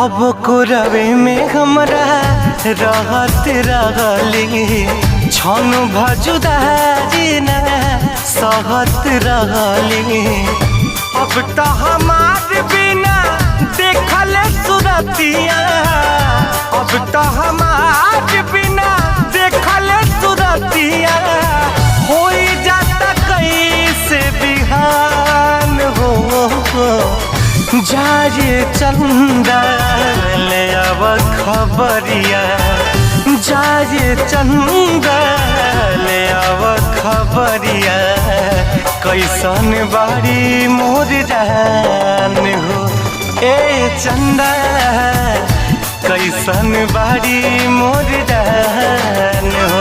कब को रवे में हमरा रहत रहली छन भजुदारी न सहत रहली। अब तो हमार बिना देखल सुरतिया, अब तो हमार बिना देखल सुरतिया हो जाता कैसे बिहान हो। जाए चंदा ले अब खबरिया, जाए चंदा ले अब खबरिया कैसन बाड़ी मोर जान हो। ए चंदा कैसन बाड़ी मोर जान हो।